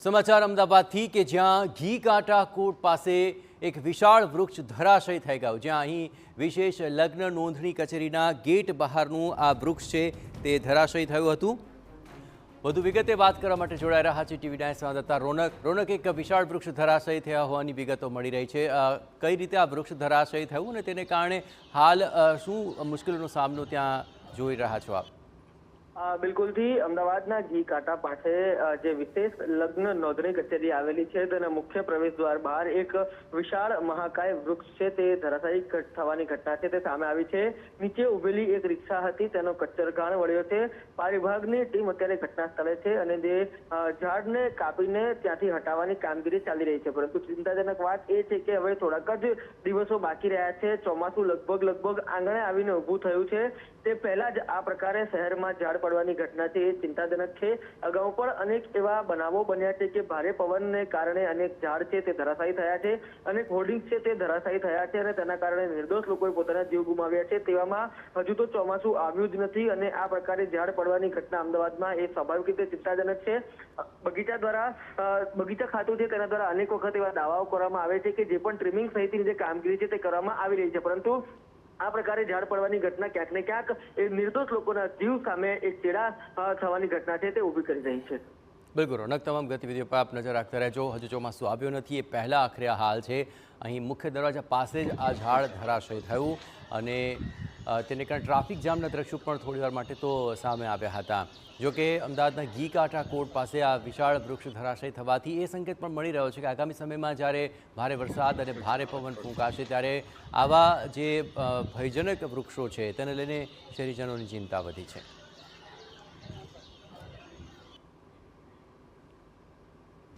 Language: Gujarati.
સમાચાર અમદાવાદથી કે જ્યાં ઘી કાંટા કોર્ટ પાસે એક વિશાળ વૃક્ષ ધરાશયી થઈ ગયું, જ્યાં અહીં વિશેષ લગ્ન નોંધણી કચેરીના ગેટ બહારનું આ વૃક્ષ છે તે ધરાશયી થયું હતું। વધુ વિગતે વાત કરવા માટે જોડાઈ રહ્યા છે ટીવી9 સંવાદદાતા રોનક। એક વિશાળ વૃક્ષ ધરાશયી થયા હોવાની વિગતો મળી રહી છે, કઈ રીતે આ વૃક્ષ ધરાશયી થયું અને તેને કારણે હાલ શું મુશ્કેલીનો સામનો ત્યાં જોઈ રહ્યા છો આપ? બિલકુલ થી અમદાવાદના ઘી કાંટા પાસે જે વિશેષ લગ્ન નોંધણી કચેરી આવેલી છે તેના મુખ્ય પ્રવેશ દ્વાર બહાર એક વિશાળ મહાકાય વૃક્ષ છે તે ધરાશાયી થવાની ઘટના છે તે સામે આવી છે। નીચે ઉભેલી એક રિક્ષા હતી, તેનો કચ્ચરઘાણ વળ્યો છે। ફાયર વિભાગની ટીમ અત્યારે ઘટના સ્થળે છે અને તે ઝાડને કાપીને ત્યાંથી હટાવવાની કામગીરી ચાલી રહી છે। પરંતુ ચિંતાજનક વાત એ છે કે હવે થોડાક જ દિવસો બાકી રહ્યા છે, ચોમાસું લગભગ આંગણે આવીને ઊભું થયું છે। તે પહેલા જ આ પ્રકારે શહેરમાં ઝાડ પડવાની ઘટના છે એ ચિંતાજનક છે। અગાઉ પણ અનેક એવા બનાવો બન્યા છે કે ભારે પવનને કારણે અનેક ઝાડ છે તે ધરાશાયી થયા છે, અનેક હોર્ડિંગ્સ છે તે ધરાશાયી થયા છે અને તેના કારણે નિર્દોષ લોકોએ પોતાના જીવ ગુમાવ્યા છે। તેવામાં હજુ તો ચોમાસું આવ્યું જ નથી અને આ પ્રકારે ઝાડ પડવાની ઘટના અમદાવાદમાં એ સ્વાભાવિક રીતે ચિંતાજનક છે। બગીચા ખાતું છે તેના દ્વારા અનેક વખત એવા દાવાઓ કરવામાં આવે છે કે જે પણ ટ્રીમિંગ સહિતની જે કામગીરી છે તે કરવામાં આવી રહી છે, પરંતુ આ પ્રકારે ઝાડ પડવાની ઘટના ક્યાંક ને ક્યાંક એ નિર્દોષ લોકોના જીવ સામે એક ચેડા થવાની ઘટના છે તે ઊભી કરી રહી છે। બિલકુલ રોનક, તમામ ગતિવિધિઓ પર આપ નજર રાખતા રહેજો। હજુ ચોમાસું આવ્યો નથી એ પહેલાં આખરે આ હાલ છે। અહીં મુખ્ય દરવાજા પાસે જ આ ઝાડ ધરાશયી થયું અને તેને કારણે ટ્રાફિક જામના દ્રશ્યો પણ થોડીવાર માટે તો સામે આવ્યા હતા। જોકે અમદાવાદના ઘી કાંટા કોર્ટ પાસે આ વિશાળ વૃક્ષ ધરાશયી થવાથી એ સંકેત પણ મળી રહ્યો છે કે આગામી સમયમાં જ્યારે ભારે વરસાદ અને ભારે પવન ફૂંકાશે ત્યારે આવા જે ભયજનક વૃક્ષો છે તેને લઈને શહેરીજનોની ચિંતા વધી છે।